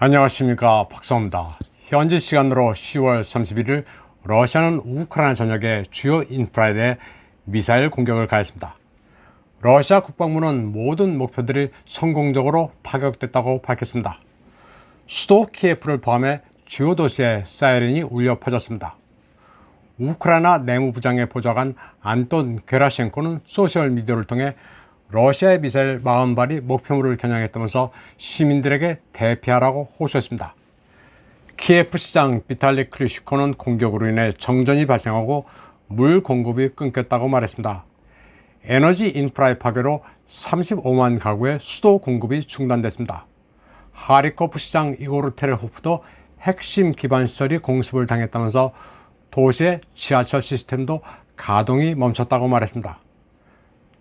안녕하십니까, 박사입니다. 현지 시간으로 10월 31일 러시아는 우크라이나 전역의 주요 인프라에 대해 미사일 공격을 가했습니다. 러시아 국방부는 모든 목표들이 성공적으로 타격됐다고 밝혔습니다. 수도 키예프를 포함해 주요 도시에 사이렌이 울려 퍼졌습니다. 우크라이나 내무부장의 보좌관 안톤 게라셴코는 소셜미디어를 통해 러시아의 미사일 40발이 목표물을 겨냥했다면서 시민들에게 대피하라고 호소했습니다. 키예프 시장 비탈리 클리시코는 공격으로 인해 정전이 발생하고 물 공급이 끊겼다고 말했습니다. 에너지 인프라의 파괴로 35만 가구의 수도 공급이 중단됐습니다. 하리코프 시장 이고르 테레호프도 핵심 기반 시설이 공습을 당했다면서 도시의 지하철 시스템도 가동이 멈췄다고 말했습니다.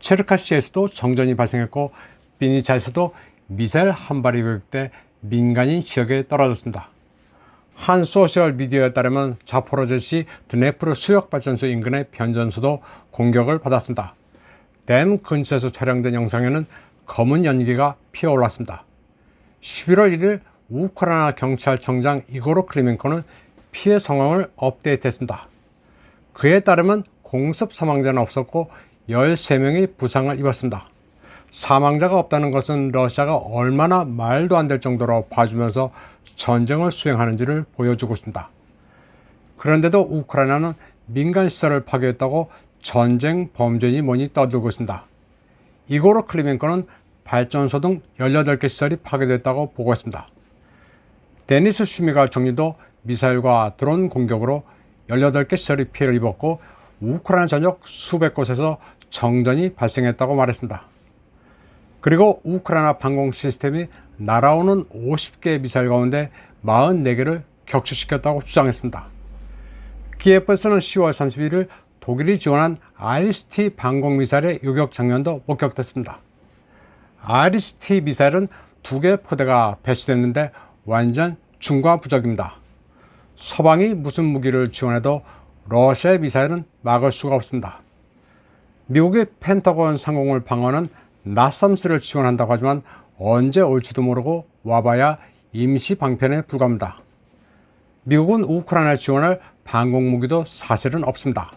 체르카시에서도 정전이 발생했고 비니차에서도 미사일 한 발이 교육돼 민간인 지역에 떨어졌습니다. 한 소셜미디어에 따르면 자포로제시 드네프르 수력발전소 인근의 변전소도 공격을 받았습니다. 댐 근처에서 촬영된 영상에는 검은 연기가 피어올랐습니다. 11월 1일 우크라이나 경찰청장 이고르 클리멘코는 피해 상황을 업데이트했습니다. 그에 따르면 공습 사망자는 없었고 13명이 부상을 입었습니다. 사망자가 없다는 것은 러시아가 얼마나 말도 안 될 정도로 봐주면서 전쟁을 수행하는지를 보여주고 있습니다. 그런데도 우크라이나는 민간시설을 파괴했다고 전쟁 범죄니 뭐니 떠들고 있습니다. 이고르 클리멘코는 발전소 등 18개 시설이 파괴됐다고 보고했습니다. 데니스 슈미가 총리도 미사일과 드론 공격으로 18개 시설이 피해를 입었고 우크라이나 전역 수백 곳에서 정전이 발생했다고 말했습니다. 그리고 우크라이나 방공 시스템이 날아오는 50개의 미사일 가운데 44개를 격추시켰다고 주장했습니다. 키예프에서는 10월 31일 독일이 지원한 아이리스-T 방공 미사일의 요격 장면도 목격됐습니다. 아이리스-T 미사일은 2개의 포대가 배치됐는데 완전 중과부적입니다. 서방이 무슨 무기를 지원해도 러시아의 미사일은 막을 수가 없습니다. 미국의 펜타곤 상공을 방어하는 나썸스를 지원한다고 하지만 언제 올지도 모르고 와봐야 임시 방편에 불과합니다. 미국은 우크라이나에 지원할 방공무기도 사실은 없습니다.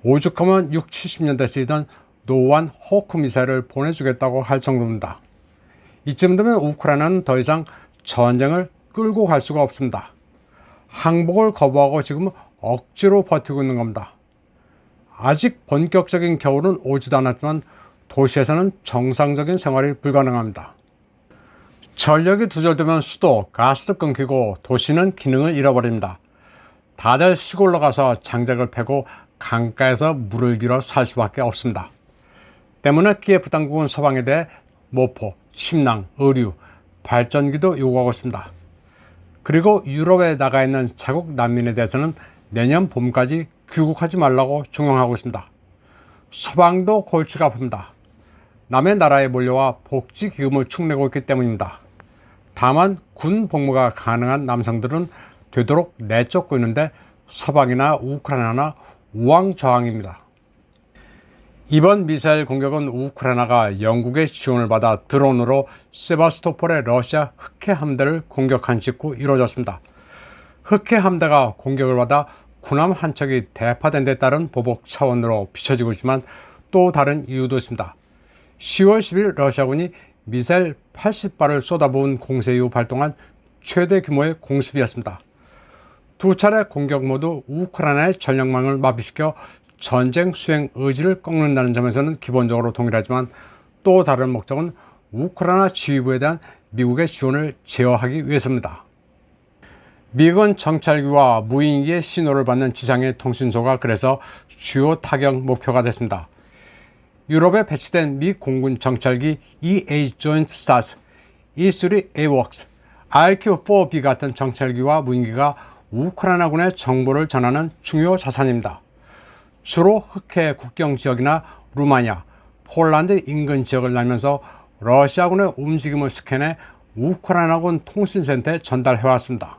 오죽하면 60, 70년대 쓰이던 노원 호크 미사일을 보내주겠다고 할 정도입니다. 이쯤 되면 우크라이나는 더 이상 전쟁을 끌고 갈 수가 없습니다. 항복을 거부하고 지금 억지로 버티고 있는 겁니다. 아직 본격적인 겨울은 오지도 않았지만 도시에서는 정상적인 생활이 불가능합니다. 전력이 두절되면 수도, 가스도 끊기고 도시는 기능을 잃어버립니다. 다들 시골로 가서 장작을 패고 강가에서 물을 길어 살 수밖에 없습니다. 때문에 키예프 당국은 서방에 대해 모포, 침낭, 의류, 발전기도 요구하고 있습니다. 그리고 유럽에 나가 있는 자국 난민에 대해서는 내년 봄까지 귀국하지 말라고 종용하고 있습니다. 서방도 골치가 아픕니다. 남의 나라에 몰려와 복지기금을 축내고 있기 때문입니다. 다만 군 복무가 가능한 남성들은 되도록 내쫓고 있는데 서방이나 우크라이나나 우왕좌왕입니다. 이번 미사일 공격은 우크라이나가 영국의 지원을 받아 드론으로 세바스토폴의 러시아 흑해 함대를 공격한 직후 이루어졌습니다. 흑해 함대가 공격을 받아 군함 한 척이 대파된 데 따른 보복 차원으로 비춰지고 있지만 또 다른 이유도 있습니다. 10월 10일 러시아군이 미사일 80발을 쏟아부은 공세 이후 발동한 최대 규모의 공습이었습니다. 두 차례 공격 모두 우크라이나의 전력망을 마비시켜 전쟁 수행 의지를 꺾는다는 점에서는 기본적으로 동일하지만 또 다른 목적은 우크라이나 지휘부에 대한 미국의 지원을 제어하기 위해서입니다. 미군 정찰기와 무인기의 신호를 받는 지상의 통신소가 그래서 주요 타격 목표가 됐습니다. 유럽에 배치된 미 공군 정찰기 EA Joint Stars, E3 AWACS, RQ-4B 같은 정찰기와 무인기가 우크라이나군의 정보를 전하는 중요 자산입니다. 주로 흑해 국경 지역이나 루마니아, 폴란드 인근 지역을 날면서 러시아군의 움직임을 스캔해 우크라이나군 통신센터에 전달해왔습니다.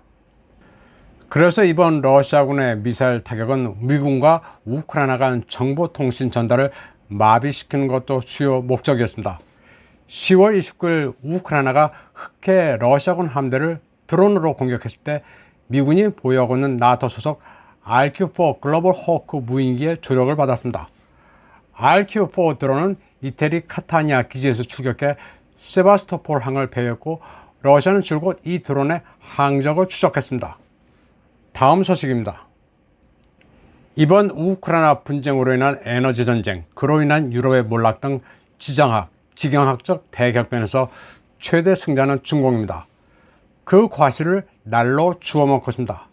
그래서 이번 러시아군의 미사일 타격은 미군과 우크라이나 간 정보통신 전달을 마비시키는 것도 주요 목적이었습니다. 10월 29일 우크라이나가 흑해 러시아군 함대를 드론으로 공격했을 때 미군이 보유하고 있는 나토 소속 RQ-4 글로벌 호크 무인기의 조력을 받았습니다. RQ-4 드론은 이태리 카타니아 기지에서 출격해 세바스토폴 항을 배회했고 러시아는 줄곧 이 드론의 항적을 추적했습니다. 다음 소식입니다. 이번 우크라이나 분쟁으로 인한 에너지 전쟁, 그로 인한 유럽의 몰락 등 지정학, 지경학적 대격변에서 최대 승자는 중국입니다. 그 과실을 날로 주워먹고 있습니다.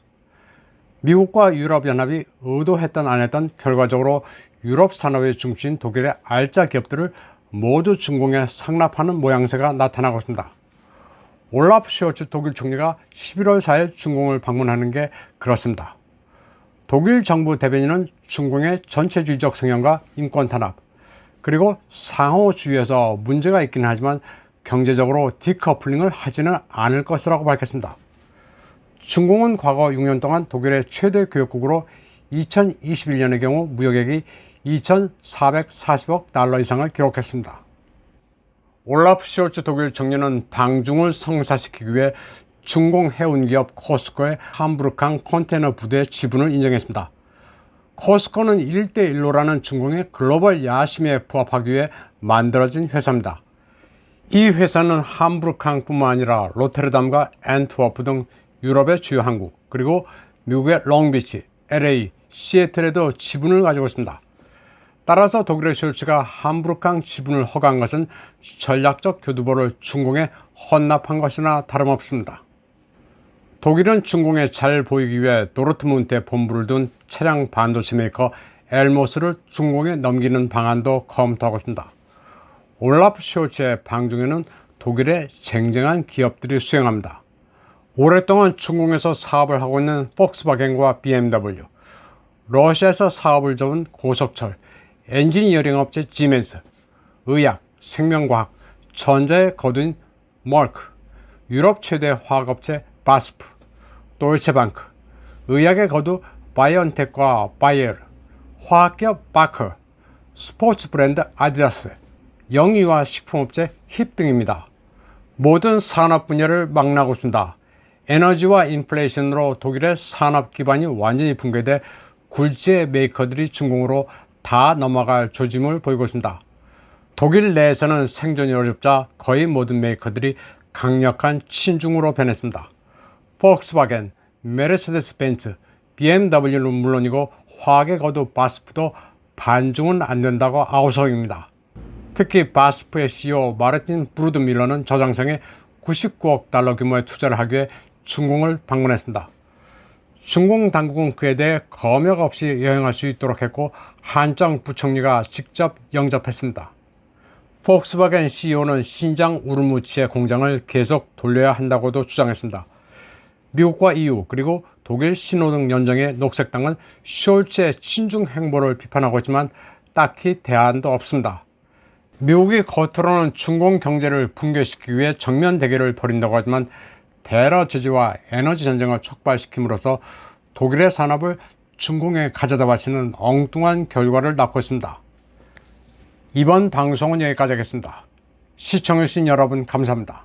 미국과 유럽연합이 의도했던 안 했던 결과적으로 유럽 산업의 중심인 독일의 알짜 기업들을 모두 중공에 상납하는 모양새가 나타나고 있습니다. 올라프 숄츠 독일 총리가 11월 4일 중공을 방문하는 게 그렇습니다. 독일 정부 대변인은 중공의 전체주의적 성향과 인권 탄압, 그리고 상호주의에서 문제가 있기는 하지만 경제적으로 디커플링을 하지는 않을 것이라고 밝혔습니다. 중공은 과거 6년 동안 독일의 최대 교역국으로 2021년의 경우 무역액이 2,440억 달러 이상을 기록했습니다. 올라프 숄츠 독일 총리는 방중을 성사시키기 위해 중공 해운기업 코스코의 함부르크항 컨테이너 부대의 지분을 인정했습니다. 코스코는 1대1로라는 중공의 글로벌 야심에 부합하기 위해 만들어진 회사입니다. 이 회사는 함부르크항뿐만 아니라 로테르담과 앤트워프 등 유럽의 주요 항구, 그리고 미국의 롱비치, LA, 시애틀에도 지분을 가지고 있습니다. 따라서 독일의 숄츠가 함부르크항 지분을 허가한 것은 전략적 교두보를 중공에 헌납한 것이나 다름없습니다. 독일은 중공에 잘 보이기 위해 도르트문트에 본부를 둔 차량 반도체 메이커 엘모스를 중공에 넘기는 방안도 검토하고 있습니다. 올라프 숄츠의 방중에는 독일의 쟁쟁한 기업들이 수행합니다. 오랫동안 중공에서 사업을 하고 있는 폭스바겐과 BMW, 러시아에서 사업을 접은 고속철, 엔지니어링 업체 지멘스, 의약, 생명과학, 전자의 거두인 머크, 유럽 최대 화학업체 바스프, 도이체방크, 의약의 거두 바이언텍과 바이에르, 화학기업 바커, 스포츠 브랜드 아디다스, 영유아 식품업체 힙 등입니다. 모든 산업 분야를 망라하고 있습니다. 에너지와 인플레이션으로 독일의 산업 기반이 완전히 붕괴돼 굴지의 메이커들이 중공으로 다 넘어갈 조짐을 보이고 있습니다. 독일 내에서는 생존이 어렵자 거의 모든 메이커들이 강력한 친중으로 변했습니다. 폭스바겐, 메르세데스 벤츠, BMW는 물론이고 화학의 거두 바스프도 반중은 안 된다고 아우성입니다. 특히 바스프의 CEO 마르틴 브루드밀러는 저장성에 99억 달러 규모의 투자를 하기 위해 중공을 방문했습니다. 중공 당국은 그에 대해 검역 없이 여행할 수 있도록 했고 한정 부총리가 직접 영접했습니다. 폭스바겐 CEO는 신장 우르무치의 공장을 계속 돌려야 한다고도 주장했습니다. 미국과 EU 그리고 독일 신호등 연정의 녹색당은 숄츠의 친중 행보를 비판하고 있지만 딱히 대안도 없습니다. 미국이 겉으로는 중공 경제를 붕괴시키기 위해 정면 대결을 벌인다고 하지만 대러 제재와 에너지 전쟁을 촉발시킴으로써 독일의 산업을 중공에 가져다 바치는 엉뚱한 결과를 낳고 있습니다. 이번 방송은 여기까지 하겠습니다. 시청해주신 여러분 감사합니다.